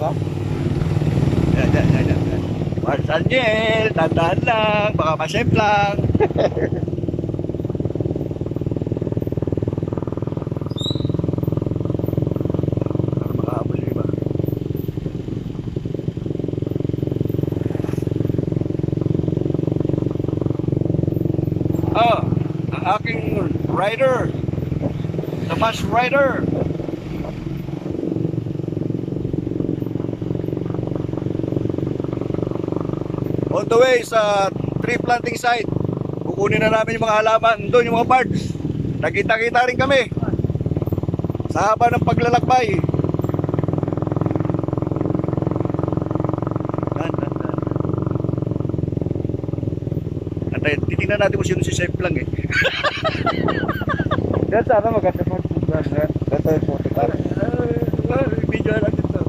ba? Yan. Mars Angel, tandaan lang, baka ma-chef lang. Para makahabol yung iba. Ang aking rider, the bus rider. On the way sa tree planting site, kukunin na namin yung mga halaman doon, yung mga parts. Nakita-kita rin kami sa haba ng paglalakbay. Titingnan natin kung sino si Chef lang eh. Dahil sana maganda po. Dito yung photo ka. Video natin to.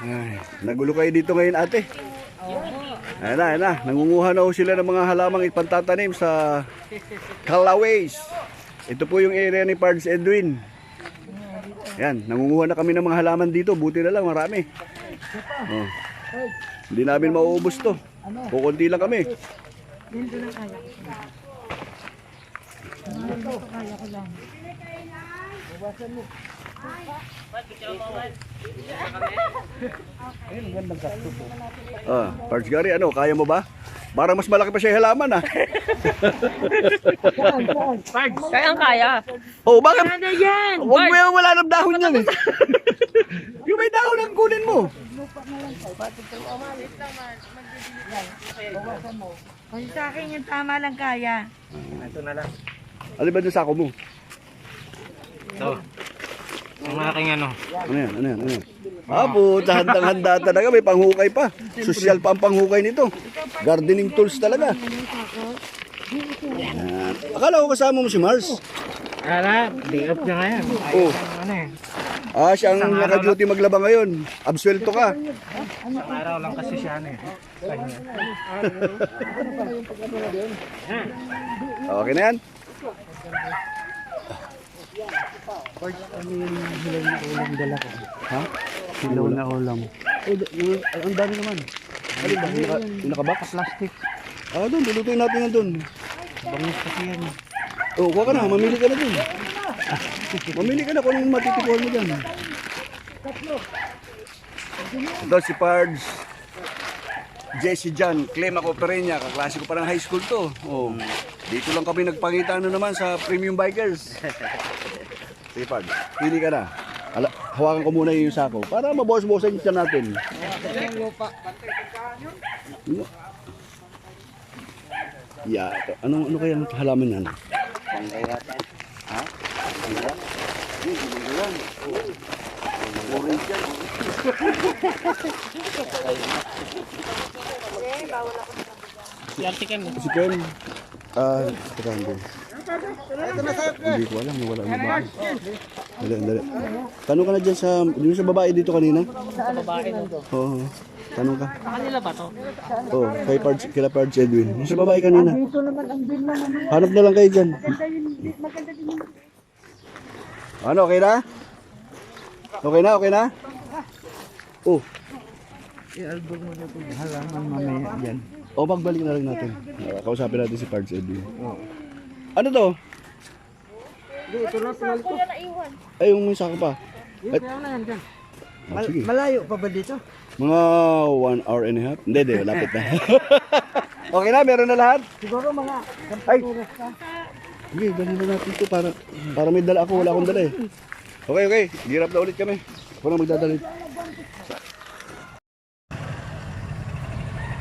Ay, nagulo kayo dito ngayon, ate. Ayan na. Nangunguha na ho sila ng mga halamang ipantatanim sa Calaways. Ito po yung area ni Pards Edwin. Ayan, nangunguha na kami ng mga halaman dito. Buti na lang, marami. Oh. Hindi namin mauubos to. Kukunti lang kami. Dito lang kaya ko. Dito kaya ko lang. Bawasan mo. Ayun, gandang kasto po. Pards Gary, ano, kaya mo ba? Parang mas malaki pa siya yung halaman, ha? Kaya. Oh, bakit? Ano yan? Huwag mo yung wala ng dahon yan, eh. Yung may dahon ang kunin mo. Kasi sa akin yung tama lang kaya. Ito na lang. Ano ba yung sako mo? Ito. Ang aking ano. Ano yan? Apo, handang-handa talaga. May panghukay pa. Social pa ang panghukay nito. Gardening tools talaga. Yan. Akala ko kasama mo si Mars. Day off niya ngayon. Oh. Ano eh. Siya ang naka-duty maglaba ngayon. Absuelto ka. Isang araw lang kasi siya ano eh. Okay na yan? Parts, ano yung hilaw na ulam dala ko? Ha? Hilaw na ulam. Ang dami naman. Alin ba? Yung nakabox? Plastic. Doon. Lulutuin natin yan doon. Bangus kasi yan. Oh, kuha ka na. Mamili ka na doon. Mamili ka na kung anong matitikuhan mo dyan. Ito si Pards. Jesse John, Clema Copereña, kaklase ko pa ng high school to. Oh, dito lang kami nagpangita naman sa Premium Bikers. Sige Pards, pili ka na. Hawakan ko muna yung sako para mabawas-bawasan yung tiyan natin. Yeah, ano kaya halaman yan? Panggayatan. Ha? Orange yan. Si Artican mo. Si Ken. Teka, hindi ko alam. Wala ang babae. Dali. Tanong ka na dyan sa babae dito kanina? Sa babae na to. Oo. Tanong ka. Kanila ba to? Oo, kila Pards Edwin. Yung sa babae kanina. Dito naman ang bin naman. Hanap na lang kayo dyan. Maganda din yung Ano, okay na? Okay na? Oh. I-albog mo na itong halaman mamaya dyan. O, magbalik na lang natin. Kausapin natin si Pards Edwin. Ano to? Dito na pinalito. Ay, yung may sako pa. Dito na yan dyan. Sige. Malayo pa ba dito? Mga 1 hour and a half? Hindi, lapit na. Okay na, meron na lahat? Siguro mga Ay! Sige, dali na natin ito para may dala ako. Wala akong dala eh. Okay. Hirap na ulit kami. Ako na magdadalit.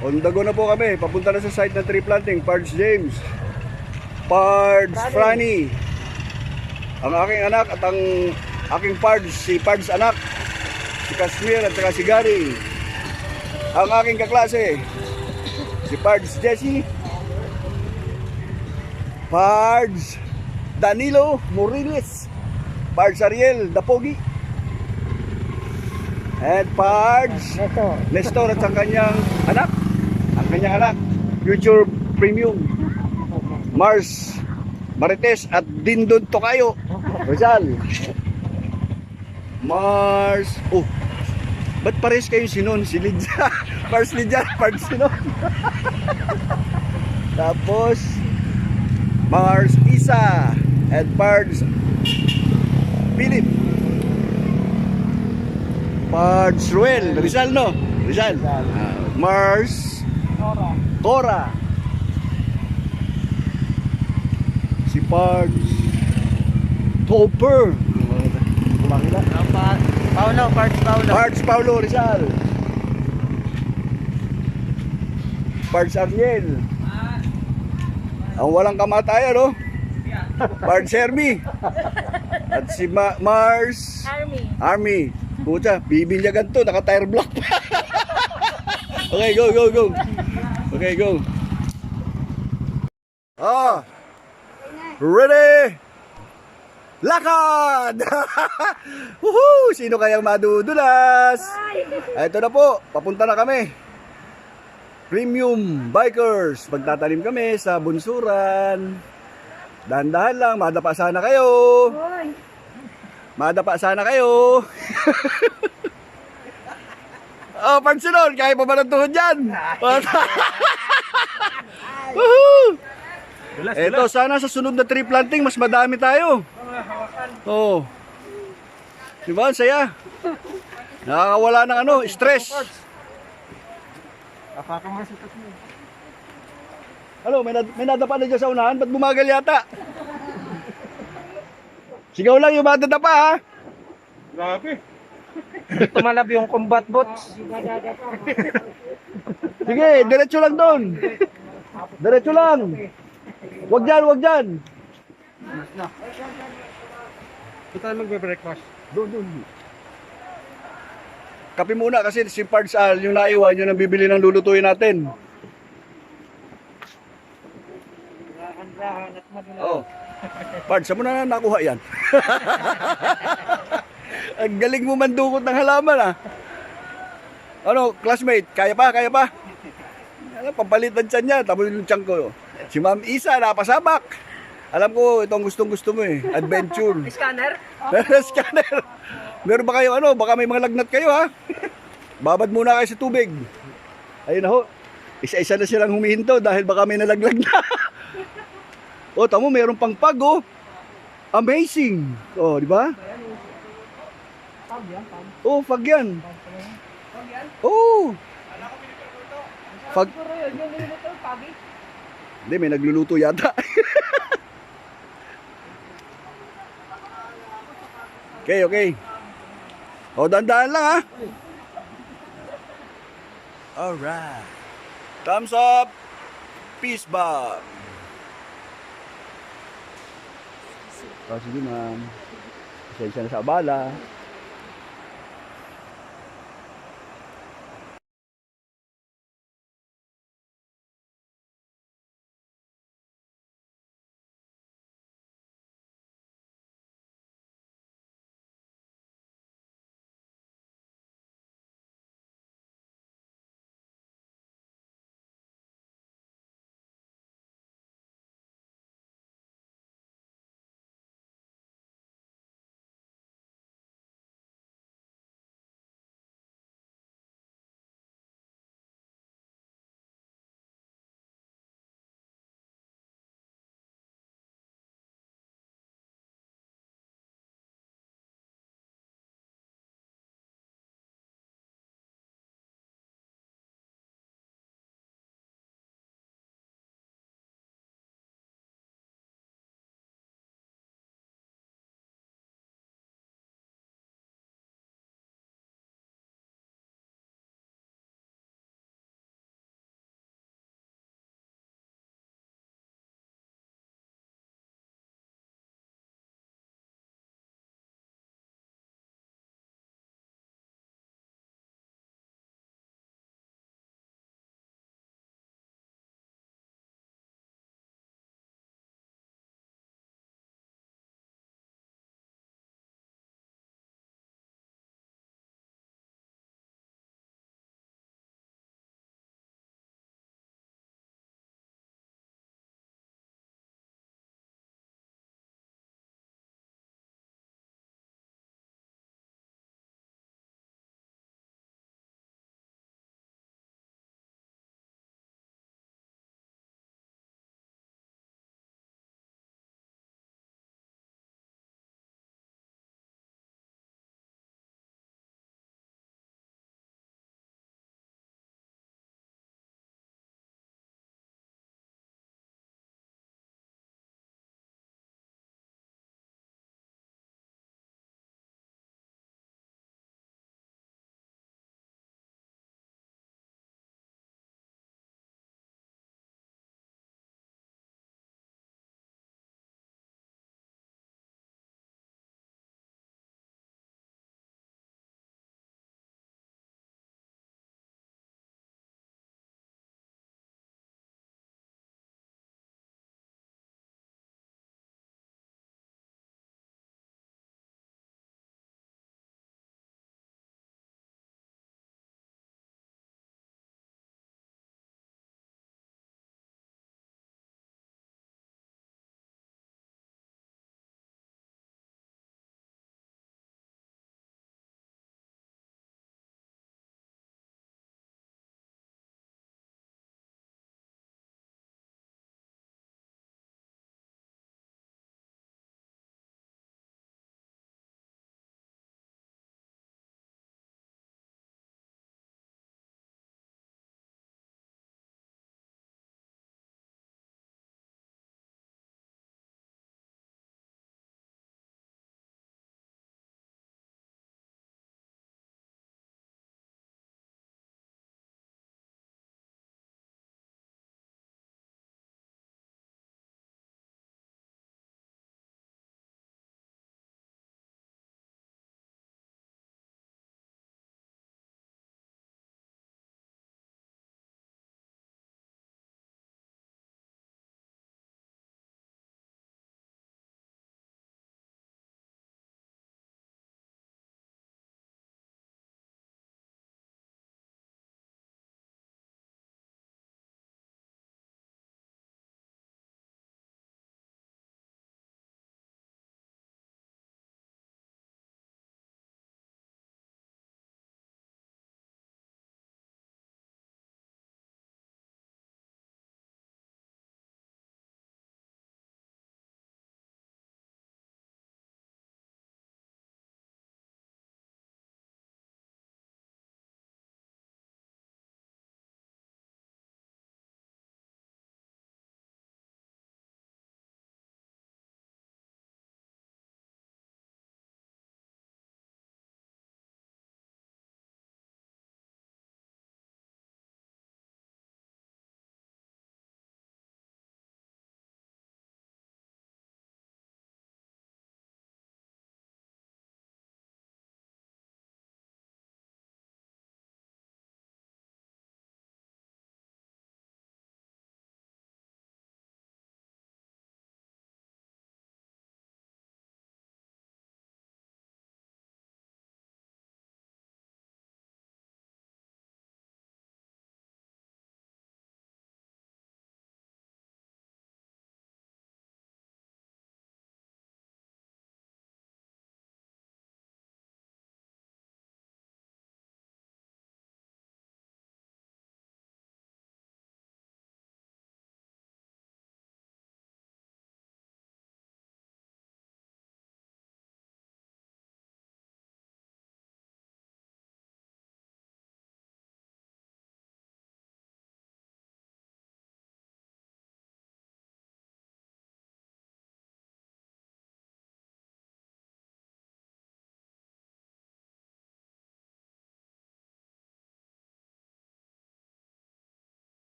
On the go na po kami. Papunta na sa site ng tree planting. Pards James. Pards Franny. Ang aking anak at ang aking Pards. Si Pards anak. Si Kashmir at saka si Gary. Ang aking kaklase. Si Pards Jesse. Pards Danilo Moriles. Pards Ariel Dapogi. And Pards Ito. Nestor at ang kanyang anak. Ang kanyang anak. Future Premium. Mars Marites at Dindon Tokayo. Rizal. Mars. Oh. Ba't pares kayo sinon? Si Lidja. Mars Lidja. Pards sinon. Tapos Mars Isa and Pards Philip. Pards Ruel. Rizal no? Rizal. Mars Cora. Si Pards Topper. Kumakila. Pards Paulo Rizal. Pards Ariel. Ang walang kamatayan, no? Pards Hermie. At si Mars Army. Puta, bibilyagan to, naka-tire block pa. Okay, go. Okay, go. Ah. Ready? Lakad! Woohoo! Sino kayang madudulas? Ito na po, papunta na kami. Premium Bikers. Magtatanim kami sa bunsuran. Dahan-dahan lang, madapa sana kayo. Madapa sana kayo. Oh, Pansinon, kaya pa ba ng tuhod dyan? Woohoo! Eto, sana sa sunod na tree planting, mas madami tayo. Oh. Diba, ang saya. Nakakawala ng ano, stress. Hello, may nadapa na dyan sa unahan. Ba't bumagal yata? Sigaw lang yung madadapa, ha? Grabe. Tumalab yung combat bots. Sige, diretso lang doon. Diretso lang. Wag dyan. Ito tayo magbe-breakfast. Doon. Kape muna kasi si Pards yung naiwan yun ang bibili ng lulutuin natin. Oh. Pards, saan mo na nakuha yan? Ang galing mo mandukot ng halaman, ah. Ano, classmate, kaya pa? Ano, pampalitan siya niya, tapos yung tiyan ko. Si Ma'am Isa, napasabak. Alam ko, itong gustong-gusto mo eh. Adventure. Scanner? Scanner. Meron ba kayo ano? Baka may mga lagnat kayo, ha? Babad muna kayo sa tubig. Ayun na ho. Isa-isa na silang humihinto dahil baka may nalaglag na. O, tamo, meron pang pag, oh. Amazing. Oh, di ba? Oh, pag yan. Oh. Pag. Hindi, may nagluluto yata. Okay. O, dandaan lang, ha? Alright. Thumbs up. Peace bomb. Sige, ma'am. Pasensya na sa abala.